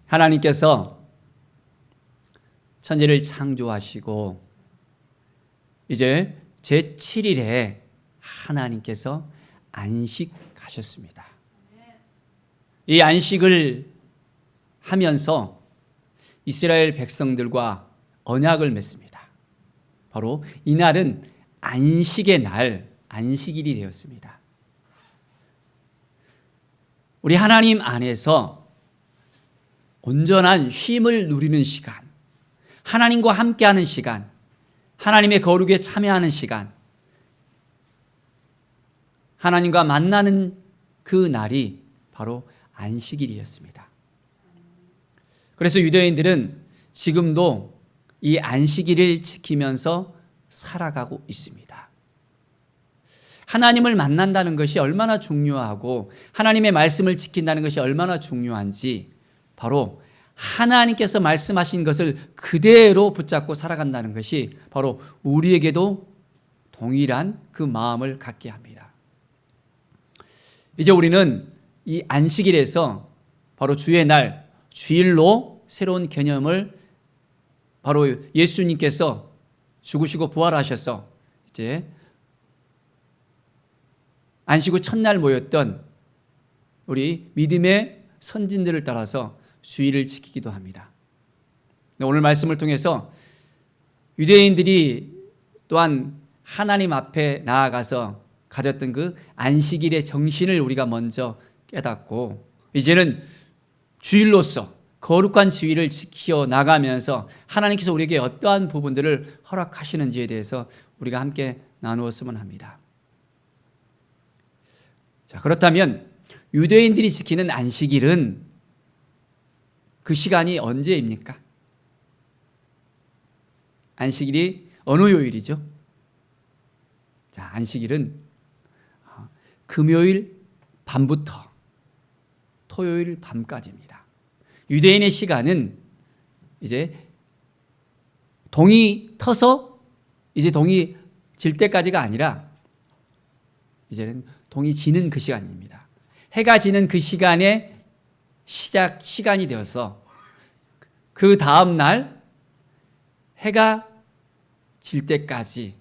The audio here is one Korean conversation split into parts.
하나님께서 천지를 창조하시고 이제 제7일에 하나님께서 안식하셨습니다. 이 안식을 하면서 이스라엘 백성들과 언약을 맺습니다. 바로 이날은 안식의 날, 안식일이 되었습니다. 우리 하나님 안에서 온전한 쉼을 누리는 시간, 하나님과 함께하는 시간, 하나님의 거룩에 참여하는 시간, 하나님과 만나는 그 날이 바로 안식일이었습니다. 그래서 유대인들은 지금도 이 안식일을 지키면서 살아가고 있습니다. 하나님을 만난다는 것이 얼마나 중요하고 하나님의 말씀을 지킨다는 것이 얼마나 중요한지 바로 하나님께서 말씀하신 것을 그대로 붙잡고 살아간다는 것이 바로 우리에게도 동일한 그 마음을 갖게 합니다. 이제 우리는 이 안식일에서 바로 주의 날, 주일로 새로운 개념을 바로 예수님께서 죽으시고 부활하셔서 이제 안식 후 첫날 모였던 우리 믿음의 선진들을 따라서 주일을 지키기도 합니다. 오늘 말씀을 통해서 유대인들이 또한 하나님 앞에 나아가서 가졌던 그 안식일의 정신을 우리가 먼저 깨닫고 이제는 주일로서 거룩한 주일을 지켜 나가면서 하나님께서 우리에게 어떠한 부분들을 허락하시는지에 대해서 우리가 함께 나누었으면 합니다. 자, 그렇다면 유대인들이 지키는 안식일은 그 시간이 언제입니까? 안식일이 어느 요일이죠? 자, 안식일은 금요일 밤부터 토요일 밤까지입니다. 유대인의 시간은 이제 동이 터서 이제 동이 질 때까지가 아니라 이제는 동이 지는 그 시간입니다. 해가 지는 그 시간에 시작 시간이 되어서 그 다음 날 해가 질 때까지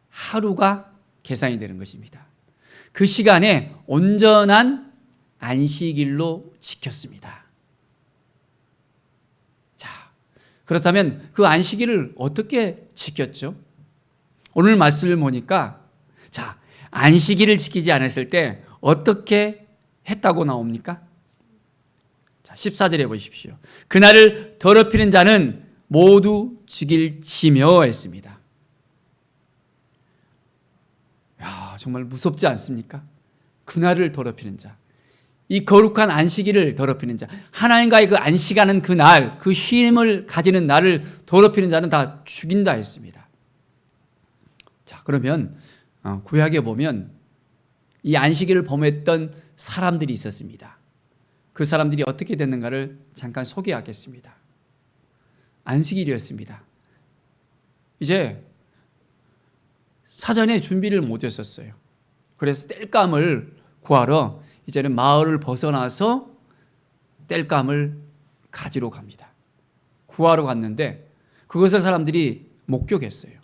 하루가 계산이 되는 것입니다. 그 시간에 온전한 안식일로 지켰습니다. 자, 그렇다면 그 안식일을 어떻게 지켰죠? 오늘 말씀을 보니까 자, 안식일을 지키지 않았을 때 어떻게 했다고 나옵니까? 자, 14절에 보십시오. 그날을 더럽히는 자는 모두 죽일지며 했습니다. 야, 정말 무섭지 않습니까? 그날을 더럽히는 자, 이 거룩한 안식일을 더럽히는 자, 하나님과의 그 안식하는 그 날, 그 쉼을 가지는 날을 더럽히는 자는 다 죽인다 했습니다. 자, 그러면 구약에 보면 이 안식일을 범했던 사람들이 있었습니다. 그 사람들이 어떻게 됐는가를 잠깐 소개하겠습니다. 안식일이었습니다. 이제 사전에 준비를 못 했었어요. 그래서 땔감을 구하러 이제는 마을을 벗어나서 땔감을 가지러 갑니다. 구하러 갔는데 그것을 사람들이 목격했어요.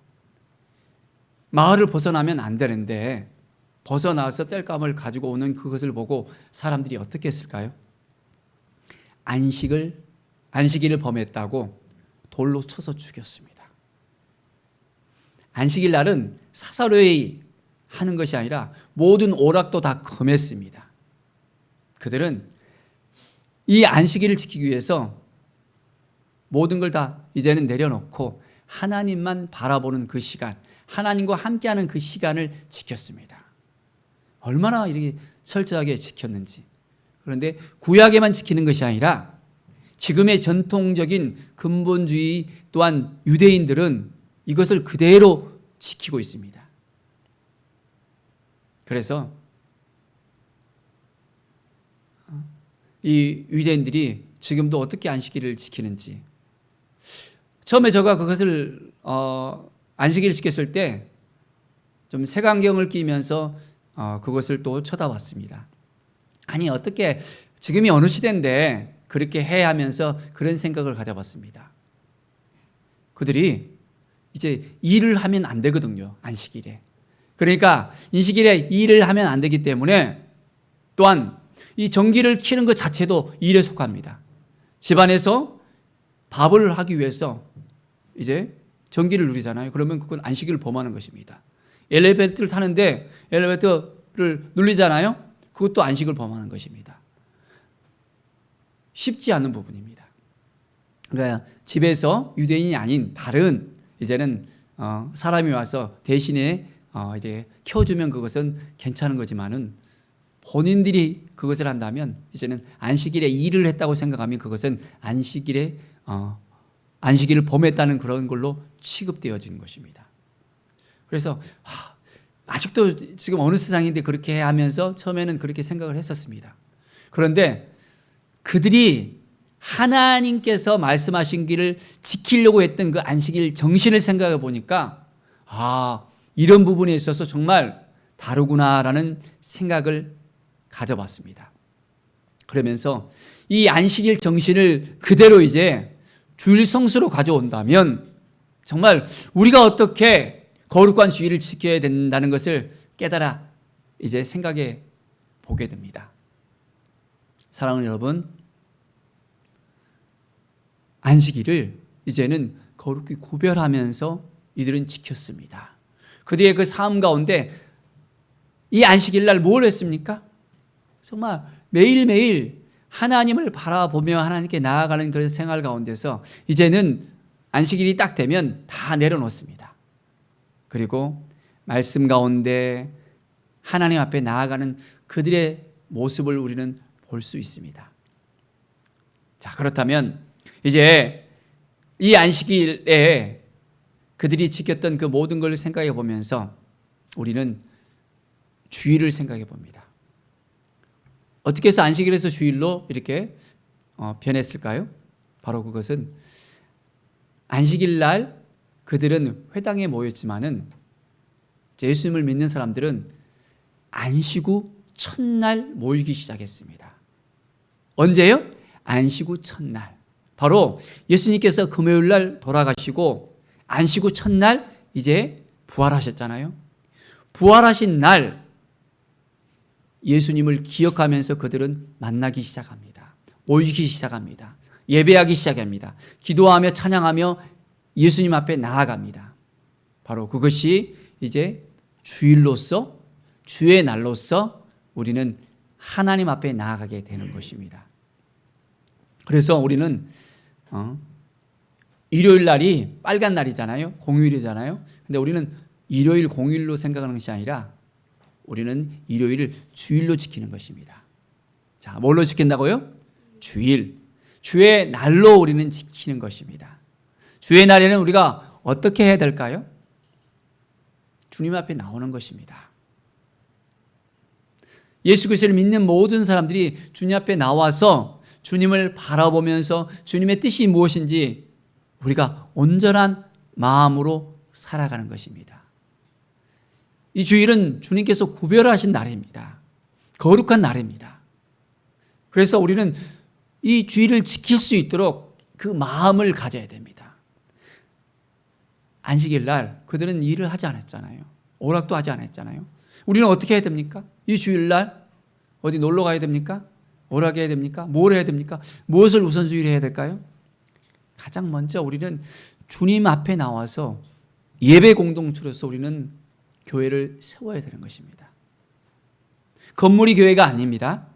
마을을 벗어나면 안 되는데 벗어나서 땔감을 가지고 오는 그것을 보고 사람들이 어떻게 했을까요? 안식일을 범했다고 돌로 쳐서 죽였습니다. 안식일 날은 사사로이 하는 것이 아니라 모든 오락도 다 금했습니다. 그들은 이 안식일을 지키기 위해서 모든 걸 다 이제는 내려놓고 하나님만 바라보는 그 시간, 하나님과 함께하는 그 시간을 지켰습니다. 얼마나 이렇게 철저하게 지켰는지. 그런데 구약에만 지키는 것이 아니라 지금의 전통적인 근본주의 또한 유대인들은 이것을 그대로 지키고 있습니다. 그래서 이 유대인들이 지금도 어떻게 안식일을 지키는지, 처음에 제가 그것을 안식일을 지켰을 때 좀 색안경을 끼면서 그것을 또 쳐다봤습니다. 아니, 어떻게 지금이 어느 시대인데 그렇게 해야 하면서 그런 생각을 가져봤습니다. 그들이 이제 일을 하면 안 되거든요. 안식일에. 그러니까 안식일에 일을 하면 안 되기 때문에 또한 이 전기를 켜는 것 자체도 일에 속합니다. 집안에서 밥을 하기 위해서 이제 전기를 누리잖아요. 그러면 그건 안식일을 범하는 것입니다. 엘리베이터를 타는데 엘리베이터를 누리잖아요. 그것도 안식을 범하는 것입니다. 쉽지 않은 부분입니다. 그러니까 집에서 유대인이 아닌 다른 이제는 사람이 와서 대신에 이제 켜주면 그것은 괜찮은 거지만은 본인들이 그것을 한다면 이제는 안식일에 일을 했다고 생각하면 그것은 안식일을 범했다는 그런 걸로 취급되어지는 것입니다. 그래서 아직도 지금 어느 세상인데 그렇게 하면서 처음에는 그렇게 생각을 했었습니다. 그런데 그들이 하나님께서 말씀하신 길을 지키려고 했던 그 안식일 정신을 생각해 보니까 이런 부분에 있어서 정말 다르구나라는 생각을 가져봤습니다. 그러면서 이 안식일 정신을 그대로 이제 주일 성수로 가져온다면 정말 우리가 어떻게 거룩한 주일을 지켜야 된다는 것을 깨달아 이제 생각해 보게 됩니다. 사랑하는 여러분, 안식일을 이제는 거룩히 구별하면서 이들은 지켰습니다. 그들의 그 삶 가운데 이 안식일 날 뭘 했습니까? 정말 매일매일 하나님을 바라보며 하나님께 나아가는 그런 생활 가운데서 이제는 안식일이 딱 되면 다 내려놓습니다. 그리고 말씀 가운데 하나님 앞에 나아가는 그들의 모습을 우리는 볼 수 있습니다. 자, 그렇다면 이제 이 안식일에 그들이 지켰던 그 모든 걸 생각해 보면서 우리는 주일을 생각해 봅니다. 어떻게 해서 안식일에서 주일로 이렇게 변했을까요? 바로 그것은 안식일 날 그들은 회당에 모였지만은 예수님을 믿는 사람들은 안식 후 첫날 모이기 시작했습니다. 언제요? 안식 후 첫날. 바로 예수님께서 금요일 날 돌아가시고 안식 후 첫날 이제 부활하셨잖아요. 부활하신 날 예수님을 기억하면서 그들은 만나기 시작합니다. 모이기 시작합니다. 예배하기 시작합니다. 기도하며 찬양하며 예수님 앞에 나아갑니다. 바로 그것이 이제 주일로서 주의 날로서 우리는 하나님 앞에 나아가게 되는 것입니다. 그래서 우리는 일요일 날이 빨간 날이잖아요. 공휴일이잖아요. 근데 우리는 일요일 공휴일로 생각하는 것이 아니라 우리는 일요일을 주일로 지키는 것입니다. 자, 뭘로 지킨다고요? 주일. 주의 날로 우리는 지키는 것입니다. 주의 날에는 우리가 어떻게 해야 될까요? 주님 앞에 나오는 것입니다. 예수 그리스도를 믿는 모든 사람들이 주님 앞에 나와서 주님을 바라보면서 주님의 뜻이 무엇인지 우리가 온전한 마음으로 살아가는 것입니다. 이 주일은 주님께서 구별하신 날입니다. 거룩한 날입니다. 그래서 우리는 이 주일을 지킬 수 있도록 그 마음을 가져야 됩니다. 안식일 날 그들은 일을 하지 않았잖아요. 오락도 하지 않았잖아요. 우리는 어떻게 해야 됩니까? 이 주일날 어디 놀러 가야 됩니까? 오락해야 됩니까? 뭘 해야 됩니까? 무엇을 우선순위로 해야 될까요? 가장 먼저 우리는 주님 앞에 나와서 예배 공동체로서 우리는 교회를 세워야 되는 것입니다. 건물이 교회가 아닙니다.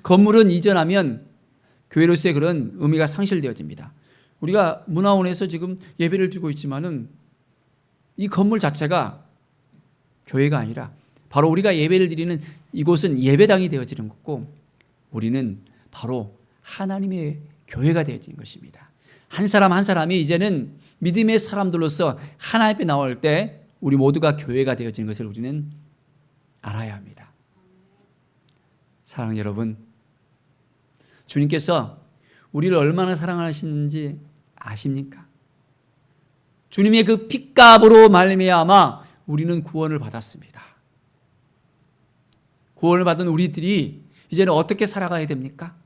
건물은 이전하면 교회로서의 그런 의미가 상실되어집니다. 우리가 문화원에서 지금 예배를 드리고 있지만은 이 건물 자체가 교회가 아니라 바로 우리가 예배를 드리는 이곳은 예배당이 되어지는 것고 우리는 바로 하나님의 교회가 되어지는 것입니다. 한 사람 한 사람이 이제는 믿음의 사람들로서 하나님 앞에 나올 때 우리 모두가 교회가 되어지는 것을 우리는 알아야 합니다. 사랑하는 여러분, 주님께서 우리를 얼마나 사랑하시는지 아십니까? 주님의 그 핏값으로 말미암아 우리는 구원을 받았습니다. 구원을 받은 우리들이 이제는 어떻게 살아가야 됩니까?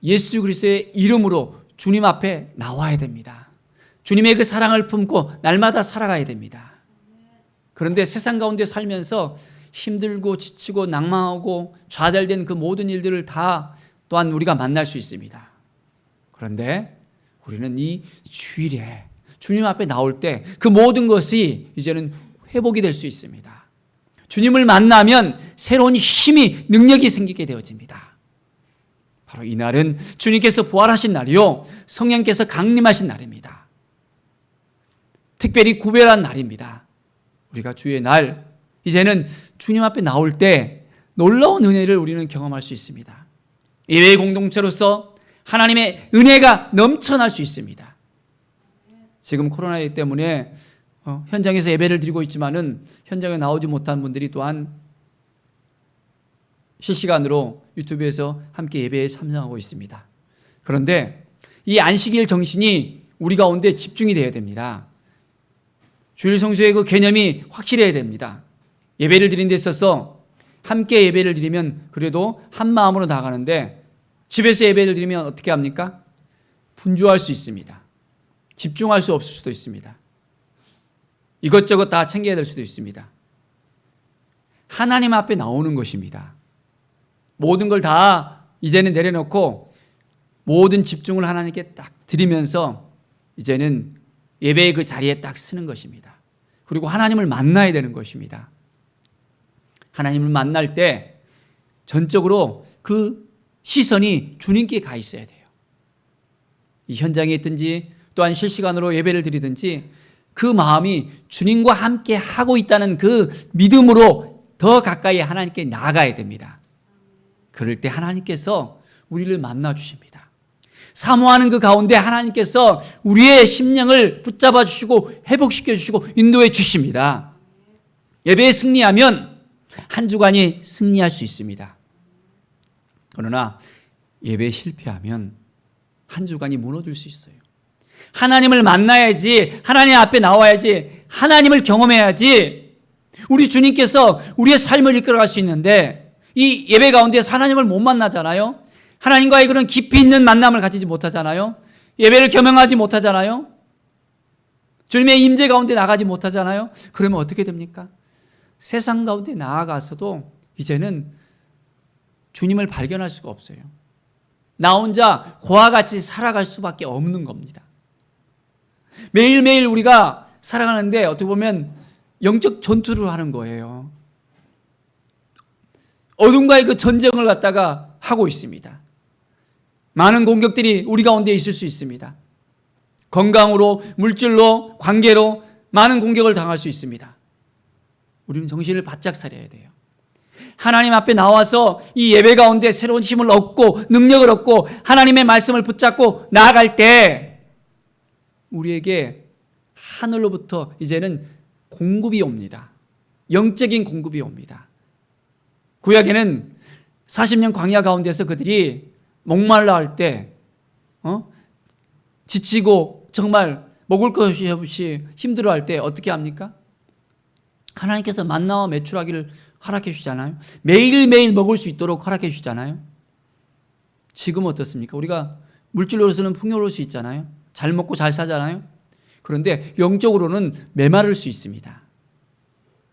예수 그리스도의 이름으로 주님 앞에 나와야 됩니다. 주님의 그 사랑을 품고 날마다 살아가야 됩니다. 그런데 세상 가운데 살면서 힘들고 지치고 낭망하고 좌절된 그 모든 일들을 다 또한 우리가 만날 수 있습니다. 그런데 우리는 이 주일에 주님 앞에 나올 때 그 모든 것이 이제는 회복이 될 수 있습니다. 주님을 만나면 새로운 힘이, 능력이 생기게 되어집니다. 바로 이날은 주님께서 부활하신 날이요, 성령께서 강림하신 날입니다. 특별히 구별한 날입니다. 우리가 주의 날, 이제는 주님 앞에 나올 때 놀라운 은혜를 우리는 경험할 수 있습니다. 예배 공동체로서 하나님의 은혜가 넘쳐날 수 있습니다. 지금 코로나 때문에 현장에서 예배를 드리고 있지만은 현장에 나오지 못한 분들이 또한 실시간으로 유튜브에서 함께 예배에 참석하고 있습니다. 그런데 이 안식일 정신이 우리 가운데 집중이 되어야 됩니다. 주일 성수의 그 개념이 확실해야 됩니다. 예배를 드리는 데 있어서 함께 예배를 드리면 그래도 한 마음으로 나가는데 집에서 예배를 드리면 어떻게 합니까? 분주할 수 있습니다. 집중할 수 없을 수도 있습니다. 이것저것 다 챙겨야 될 수도 있습니다. 하나님 앞에 나오는 것입니다. 모든 걸 다 이제는 내려놓고 모든 집중을 하나님께 딱 드리면서 이제는 예배의 그 자리에 딱 서는 것입니다. 그리고 하나님을 만나야 되는 것입니다. 하나님을 만날 때 전적으로 그 시선이 주님께 가 있어야 돼요. 이 현장에 있든지 또한 실시간으로 예배를 드리든지 그 마음이 주님과 함께 하고 있다는 그 믿음으로 더 가까이 하나님께 나아가야 됩니다. 그럴 때 하나님께서 우리를 만나 주십니다. 사모하는 그 가운데 하나님께서 우리의 심령을 붙잡아 주시고 회복시켜 주시고 인도해 주십니다. 예배에 승리하면 한 주간이 승리할 수 있습니다. 그러나 예배에 실패하면 한 주간이 무너질 수 있어요. 하나님을 만나야지, 하나님 앞에 나와야지, 하나님을 경험해야지 우리 주님께서 우리의 삶을 이끌어갈 수 있는데 이 예배 가운데서 하나님을 못 만나잖아요. 하나님과의 그런 깊이 있는 만남을 가지지 못하잖아요. 예배를 겸용하지 못하잖아요. 주님의 임재 가운데 나가지 못하잖아요. 그러면 어떻게 됩니까? 세상 가운데 나아가서도 이제는 주님을 발견할 수가 없어요. 나 혼자 고와 같이 살아갈 수밖에 없는 겁니다. 매일매일 우리가 살아가는데 어떻게 보면 영적 전투를 하는 거예요. 어둠과의 그 전쟁을 갖다가 하고 있습니다. 많은 공격들이 우리 가운데 있을 수 있습니다. 건강으로, 물질로, 관계로 많은 공격을 당할 수 있습니다. 우리는 정신을 바짝 차려야 돼요. 하나님 앞에 나와서 이 예배 가운데 새로운 힘을 얻고 능력을 얻고 하나님의 말씀을 붙잡고 나아갈 때 우리에게 하늘로부터 이제는 공급이 옵니다. 영적인 공급이 옵니다. 구약에는 40년 광야 가운데서 그들이 목말라 할 때 지치고 정말 먹을 것이 없이 힘들어할 때 어떻게 합니까? 하나님께서 만나와 메추라기를 허락해 주잖아요. 매일매일 먹을 수 있도록 허락해 주잖아요. 지금 어떻습니까? 우리가 물질로서는 풍요로울 수 있잖아요. 잘 먹고 잘 사잖아요. 그런데 영적으로는 메마를 수 있습니다.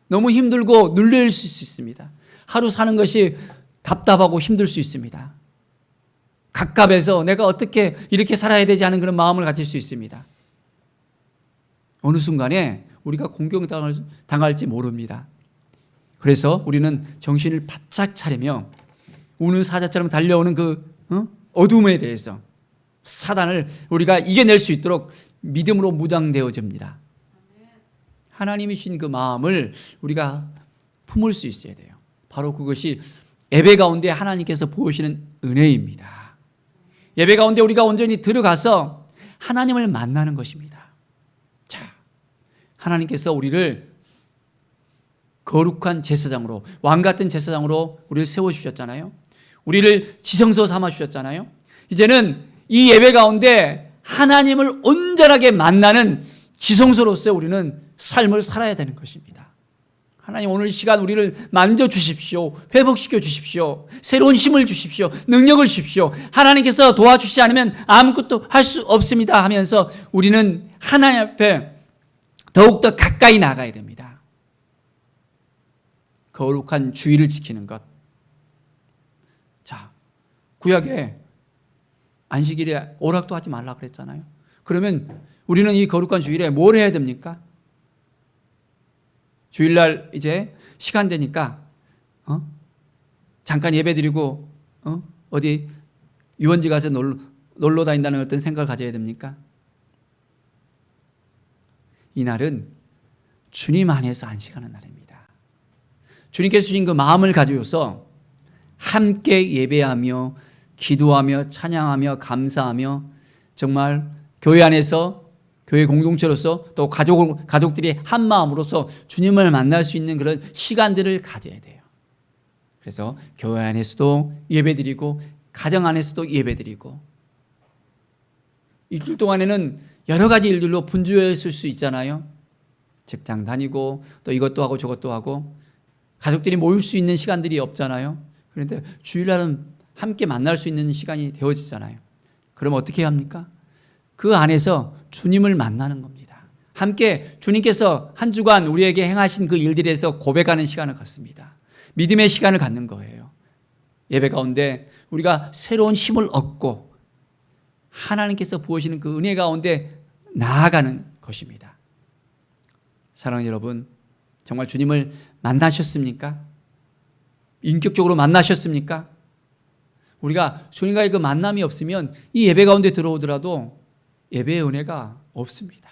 너무 힘들고 눌릴 수 있습니다. 하루 사는 것이 답답하고 힘들 수 있습니다. 갑갑해서 내가 어떻게 이렇게 살아야 되지 하는 그런 마음을 가질 수 있습니다. 어느 순간에 우리가 공격당할지 모릅니다. 그래서 우리는 정신을 바짝 차리며 우는 사자처럼 달려오는 그 어둠에 대해서 사단을 우리가 이겨낼 수 있도록 믿음으로 무장되어집니다. 하나님이 주신 그 마음을 우리가 품을 수 있어야 돼요. 바로 그것이 예배 가운데 하나님께서 부으시는 은혜입니다. 예배 가운데 우리가 온전히 들어가서 하나님을 만나는 것입니다. 자, 하나님께서 우리를 거룩한 제사장으로, 왕 같은 제사장으로 우리를 세워주셨잖아요. 우리를 지성소 삼아주셨잖아요. 이제는 이 예배 가운데 하나님을 온전하게 만나는 지성소로서 우리는 삶을 살아야 되는 것입니다. 하나님 오늘 이 시간 우리를 만져주십시오. 회복시켜 주십시오. 새로운 힘을 주십시오. 능력을 주십시오. 하나님께서 도와주시지 않으면 아무것도 할 수 없습니다 하면서 우리는 하나님 앞에 더욱더 가까이 나가야 됩니다. 거룩한 주의를 지키는 것. 자, 구약에 안식일에 오락도 하지 말라 그랬잖아요. 그러면 우리는 이 거룩한 주일에 뭘 해야 됩니까? 주일날 이제 시간 되니까 잠깐 예배 드리고 어디 유원지 가서 놀러 다닌다는 어떤 생각을 가져야 됩니까? 이날은 주님 안에서 안식하는 날입니다. 주님께서 주신 그 마음을 가지고서 함께 예배하며 기도하며 찬양하며 감사하며 정말 교회 안에서 교회 공동체로서 또 가족들이 한 마음으로서 주님을 만날 수 있는 그런 시간들을 가져야 돼요. 그래서 교회 안에서도 예배드리고 가정 안에서도 예배드리고 일주일 동안에는 여러 가지 일들로 분주했을 수 있잖아요. 직장 다니고 또 이것도 하고 저것도 하고 가족들이 모일 수 있는 시간들이 없잖아요. 그런데 주일날은 함께 만날 수 있는 시간이 되어지잖아요. 그럼 어떻게 해야 합니까? 그 안에서 주님을 만나는 겁니다. 함께 주님께서 한 주간 우리에게 행하신 그 일들에 대해서 고백하는 시간을 갖습니다. 믿음의 시간을 갖는 거예요. 예배 가운데 우리가 새로운 힘을 얻고 하나님께서 부으시는 그 은혜 가운데 나아가는 것입니다. 사랑하는 여러분, 정말 주님을 만나셨습니까? 인격적으로 만나셨습니까? 우리가 주님과의 그 만남이 없으면 이 예배 가운데 들어오더라도 예배의 은혜가 없습니다.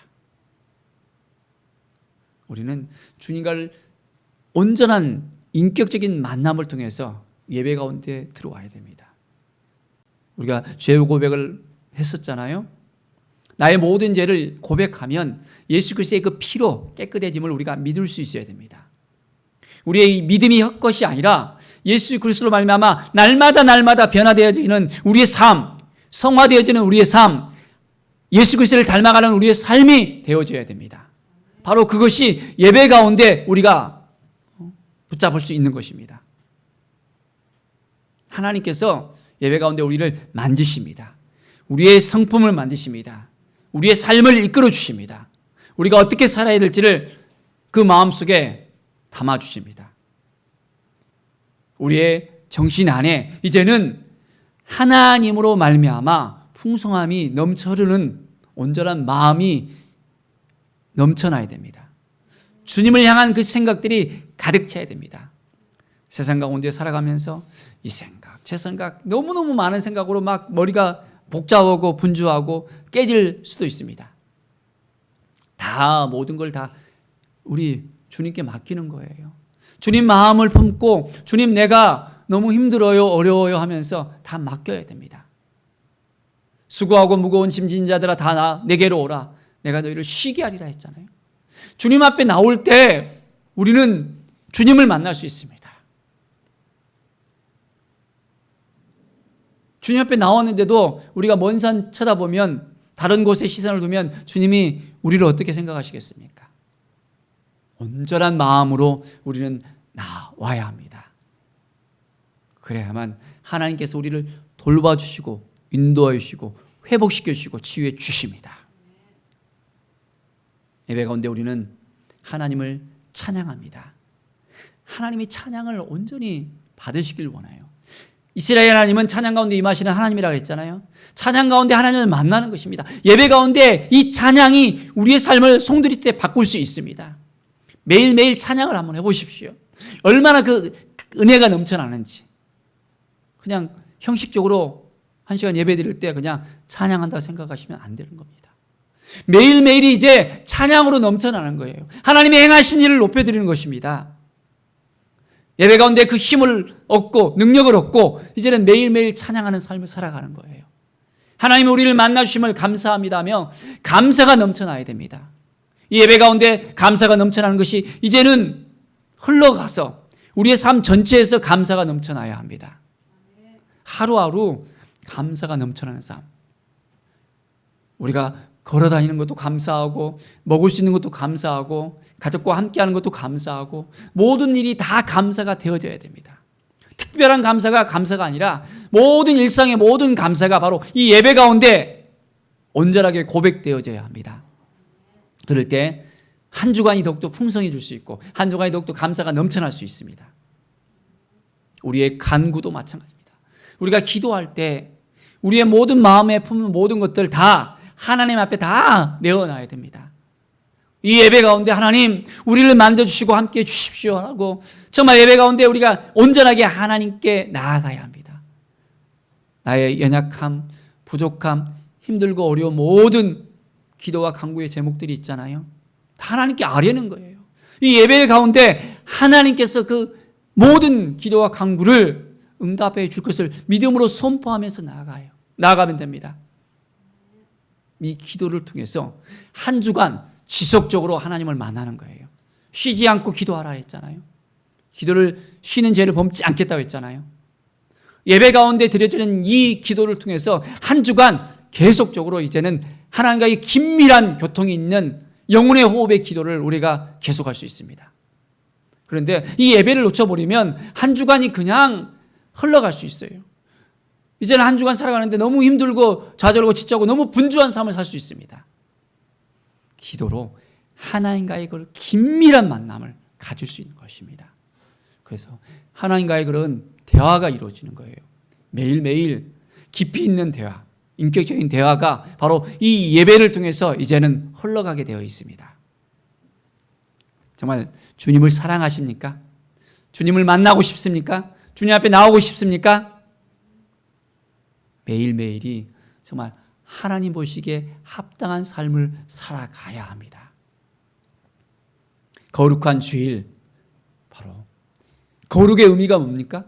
우리는 주님과를 온전한 인격적인 만남을 통해서 예배 가운데 들어와야 됩니다. 우리가 죄 고백을 했었잖아요. 나의 모든 죄를 고백하면 예수 그리스도의 그 피로 깨끗해짐을 우리가 믿을 수 있어야 됩니다. 우리의 믿음이 헛것이 아니라 예수 그리스도로 말미암아 날마다 변화되어지는 우리의 삶, 성화되어지는 우리의 삶, 예수 그리스도를 닮아가는 우리의 삶이 되어져야 됩니다. 바로 그것이 예배 가운데 우리가 붙잡을 수 있는 것입니다. 하나님께서 예배 가운데 우리를 만지십니다. 우리의 성품을 만지십니다. 우리의 삶을 이끌어 주십니다. 우리가 어떻게 살아야 될지를 그 마음속에 담아주십니다. 우리의 정신 안에 이제는 하나님으로 말미암아 풍성함이 넘쳐 흐르는 온전한 마음이 넘쳐나야 됩니다. 주님을 향한 그 생각들이 가득 차야 됩니다. 세상 가운데 살아가면서 이 생각, 제 생각, 너무너무 많은 생각으로 막 머리가 복잡하고 분주하고 깨질 수도 있습니다. 다 모든 걸 다 우리 주님께 맡기는 거예요. 주님 마음을 품고 주님 내가 너무 힘들어요, 어려워요 하면서 다 맡겨야 됩니다. 수고하고 무거운 짐진 자들아 다 내게로 오라. 내가 너희를 쉬게 하리라 했잖아요. 주님 앞에 나올 때 우리는 주님을 만날 수 있습니다. 주님 앞에 나왔는데도 우리가 먼 산 쳐다보면 다른 곳에 시선을 두면 주님이 우리를 어떻게 생각하시겠습니까? 온전한 마음으로 우리는 나와야 합니다. 그래야만 하나님께서 우리를 돌봐주시고 인도하여 주시고 회복시켜 주시고 치유해 주십니다. 예배 가운데 우리는 하나님을 찬양합니다. 하나님이 찬양을 온전히 받으시길 원해요. 이스라엘 하나님은 찬양 가운데 임하시는 하나님이라고 했잖아요. 찬양 가운데 하나님을 만나는 것입니다. 예배 가운데 이 찬양이 우리의 삶을 송두리째 바꿀 수 있습니다. 매일매일 찬양을 한번 해보십시오. 얼마나 그 은혜가 넘쳐나는지. 그냥 형식적으로 한 시간 예배 드릴 때 그냥 찬양한다 생각하시면 안 되는 겁니다. 매일매일이 이제 찬양으로 넘쳐나는 거예요. 하나님의 행하신 일을 높여드리는 것입니다. 예배 가운데 그 힘을 얻고 능력을 얻고 이제는 매일매일 찬양하는 삶을 살아가는 거예요. 하나님이 우리를 만나주심을 감사합니다며 감사가 넘쳐나야 됩니다. 이 예배 가운데 감사가 넘쳐나는 것이 이제는 흘러가서 우리의 삶 전체에서 감사가 넘쳐나야 합니다. 하루하루 감사가 넘쳐나는 삶. 우리가 걸어 다니는 것도 감사하고, 먹을 수 있는 것도 감사하고, 가족과 함께 하는 것도 감사하고, 모든 일이 다 감사가 되어져야 됩니다. 특별한 감사가 아니라 모든 일상의 모든 감사가 바로 이 예배 가운데 온전하게 고백되어져야 합니다. 그럴 때 한 주간이 더욱더 풍성해질 수 있고, 한 주간이 더욱더 감사가 넘쳐날 수 있습니다. 우리의 간구도 마찬가지입니다. 우리가 기도할 때 우리의 모든 마음에 품는 모든 것들 다 하나님 앞에 다 내어놔야 됩니다. 이 예배 가운데 하나님 우리를 만져주시고 함께해 주십시오 하고, 정말 예배 가운데 우리가 온전하게 하나님께 나아가야 합니다. 나의 연약함, 부족함, 힘들고 어려운 모든 기도와 간구의 제목들이 있잖아요. 다 하나님께 아뢰는 거예요. 이 예배 가운데 하나님께서 그 모든 기도와 간구를 응답해 줄 것을 믿음으로 선포하면서 나아가면 됩니다. 이 기도를 통해서 한 주간 지속적으로 하나님을 만나는 거예요. 쉬지 않고 기도하라 했잖아요. 기도를 쉬는 죄를 범치 않겠다고 했잖아요. 예배 가운데 드려지는 이 기도를 통해서 한 주간 계속적으로 이제는 하나님과의 긴밀한 교통이 있는 영혼의 호흡의 기도를 우리가 계속할 수 있습니다. 그런데 이 예배를 놓쳐버리면 한 주간이 그냥 흘러갈 수 있어요. 이제는 한 주간 살아가는데 너무 힘들고 좌절하고 지치고 너무 분주한 삶을 살 수 있습니다. 기도로 하나님과의 그 긴밀한 만남을 가질 수 있는 것입니다. 그래서 하나님과의 그런 대화가 이루어지는 거예요. 매일매일 깊이 있는 대화, 인격적인 대화가 바로 이 예배를 통해서 이제는 흘러가게 되어 있습니다. 정말 주님을 사랑하십니까? 주님을 만나고 싶습니까? 주님 앞에 나오고 싶습니까? 매일매일이 정말 하나님 보시기에 합당한 삶을 살아가야 합니다. 거룩한 주일, 바로 거룩의 의미가 뭡니까?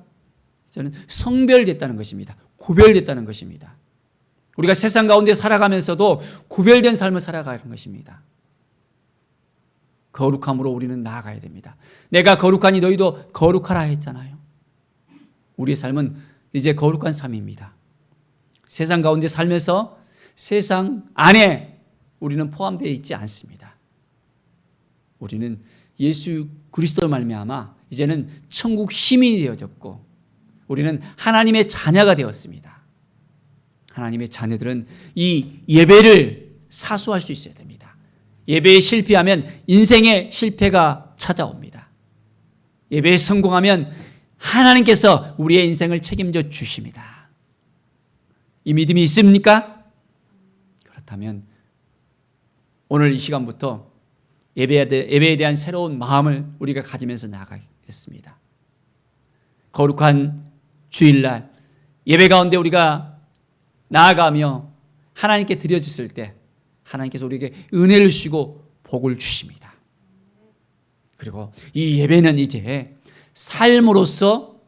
저는 성별됐다는 것입니다. 구별됐다는 것입니다. 우리가 세상 가운데 살아가면서도 구별된 삶을 살아가는 것입니다. 거룩함으로 우리는 나아가야 됩니다. 내가 거룩하니 너희도 거룩하라 했잖아요. 우리의 삶은 이제 거룩한 삶입니다. 세상 가운데 살면서 세상 안에 우리는 포함되어 있지 않습니다. 우리는 예수 그리스도로 말미암아 이제는 천국 시민이 되어졌고, 우리는 하나님의 자녀가 되었습니다. 하나님의 자녀들은 이 예배를 사수할 수 있어야 됩니다. 예배에 실패하면 인생의 실패가 찾아옵니다. 예배에 성공하면 하나님께서 우리의 인생을 책임져 주십니다. 이 믿음이 있습니까? 그렇다면 오늘 이 시간부터 예배에 대한 새로운 마음을 우리가 가지면서 나아가겠습니다. 거룩한 주일날 예배 가운데 우리가 나아가며 하나님께 드려졌을 때 하나님께서 우리에게 은혜를 주시고 복을 주십니다. 그리고 이 예배는 이제 삶으로서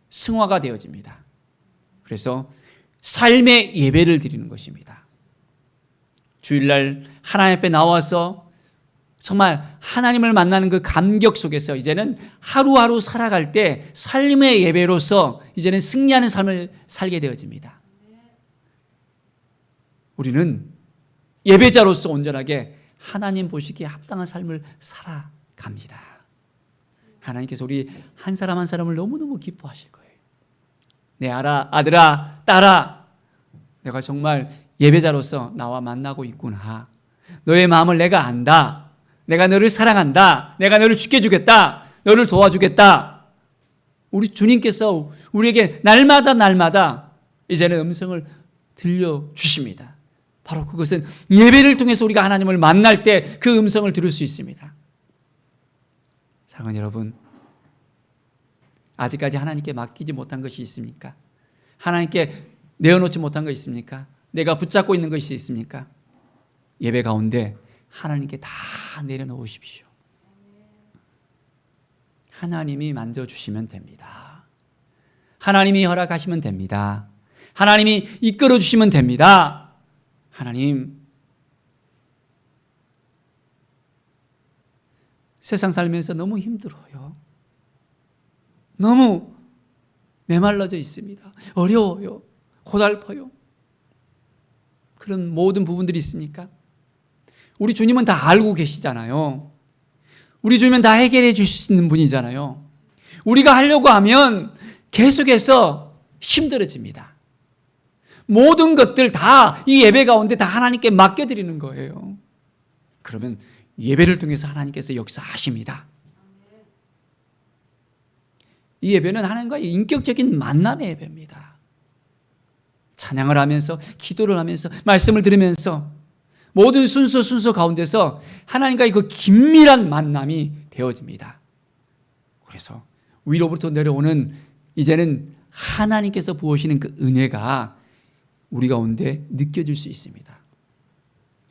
승화가 되어집니다. 그래서 삶의 예배를 드리는 것입니다. 주일날 하나님 앞에 나와서 정말 하나님을 만나는 그 감격 속에서 이제는 하루하루 살아갈 때 삶의 예배로서 이제는 승리하는 삶을 살게 되어집니다. 우리는 예배자로서 온전하게 하나님 보시기에 합당한 삶을 살아갑니다. 하나님께서 우리 한 사람 한 사람을 너무너무 기뻐하실 거예요. 내 아들아, 딸아, 내가 정말 예배자로서 나와 만나고 있구나. 너의 마음을 내가 안다. 내가 너를 사랑한다. 내가 너를 지켜주겠다. 너를 도와주겠다. 우리 주님께서 우리에게 날마다 이제는 음성을 들려주십니다. 바로 그것은 예배를 통해서 우리가 하나님을 만날 때 그 음성을 들을 수 있습니다. 사랑하는 여러분, 아직까지 하나님께 맡기지 못한 것이 있습니까? 하나님께 내어놓지 못한 것이 있습니까? 내가 붙잡고 있는 것이 있습니까? 예배 가운데 하나님께 다 내려놓으십시오. 하나님이 만져주시면 됩니다. 하나님이 허락하시면 됩니다. 하나님이 이끌어 주시면 됩니다. 하나님, 세상 살면서 너무 힘들어요. 너무 메말라져 있습니다. 어려워요. 고달퍼요. 그런 모든 부분들이 있습니까? 우리 주님은 다 알고 계시잖아요. 우리 주님은 다 해결해 주실 수 있는 분이잖아요. 우리가 하려고 하면 계속해서 힘들어집니다. 모든 것들 다 이 예배 가운데 다 하나님께 맡겨드리는 거예요. 그러면 예배를 통해서 하나님께서 역사하십니다. 이 예배는 하나님과의 인격적인 만남의 예배입니다. 찬양을 하면서, 기도를 하면서, 말씀을 들으면서 모든 순서 가운데서 하나님과의 그 긴밀한 만남이 되어집니다. 그래서 위로부터 내려오는 이제는 하나님께서 부으시는 그 은혜가 우리 가운데 느껴질 수 있습니다.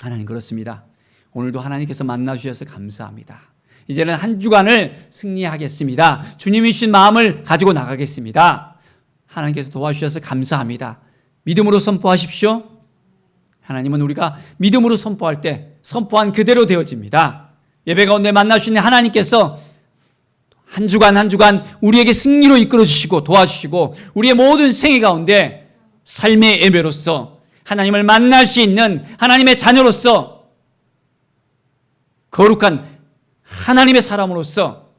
하나님 그렇습니다. 오늘도 하나님께서 만나주셔서 감사합니다. 이제는 한 주간을 승리하겠습니다. 주님이 주신 마음을 가지고 나가겠습니다. 하나님께서 도와주셔서 감사합니다. 믿음으로 선포하십시오. 하나님은 우리가 믿음으로 선포할 때 선포한 그대로 되어집니다. 예배 가운데 만나주시는 하나님께서 한 주간 한 주간 우리에게 승리로 이끌어 주시고 도와주시고 우리의 모든 생애 가운데 삶의 예배로서 하나님을 만날 수 있는 하나님의 자녀로서 거룩한 하나님의 사람으로서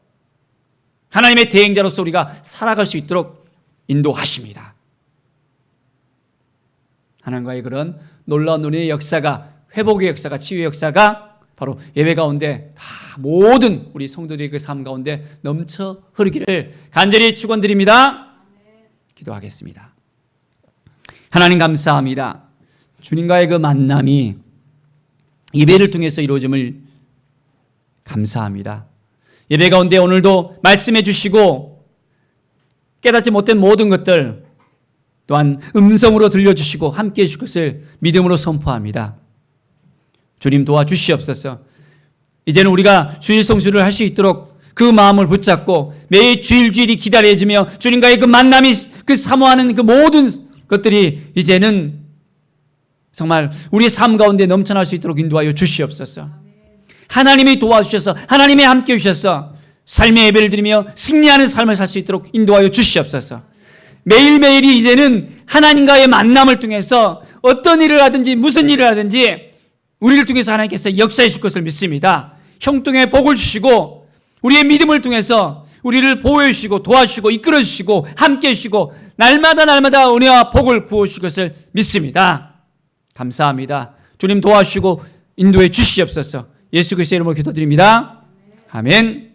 하나님의 대행자로서 우리가 살아갈 수 있도록 인도하십니다. 하나님과의 그런 놀라운 은혜의 역사가, 회복의 역사가, 치유의 역사가 바로 예배 가운데 다 모든 우리 성도들의 그 삶 가운데 넘쳐 흐르기를 간절히 축원드립니다. 기도하겠습니다. 하나님 감사합니다. 주님과의 그 만남이 예배를 통해서 이루어짐을 감사합니다. 예배 가운데 오늘도 말씀해 주시고 깨닫지 못한 모든 것들 또한 음성으로 들려주시고 함께해 주실 것을 믿음으로 선포합니다. 주님 도와주시옵소서. 이제는 우리가 주일 성수를 할 수 있도록 그 마음을 붙잡고 매일 주일이 기다려지며 주님과의 그 만남이 그 사모하는 그 모든 것들이 이제는 정말 우리의 삶 가운데 넘쳐날 수 있도록 인도하여 주시옵소서. 하나님이 도와주셔서 하나님이 함께해 주셔서 삶의 예배를 드리며 승리하는 삶을 살 수 있도록 인도하여 주시옵소서. 매일매일이 이제는 하나님과의 만남을 통해서 어떤 일을 하든지 무슨 일을 하든지 우리를 통해서 하나님께서 역사해 줄 것을 믿습니다. 형통의 복을 주시고 우리의 믿음을 통해서 우리를 보호해 주시고 도와주시고 이끌어 주시고 함께해 주시고 날마다 은혜와 복을 부어 주실 것을 믿습니다. 감사합니다. 주님 도와주시고 인도해 주시옵소서. 예수 그리스도의 이름으로 기도드립니다. 아멘.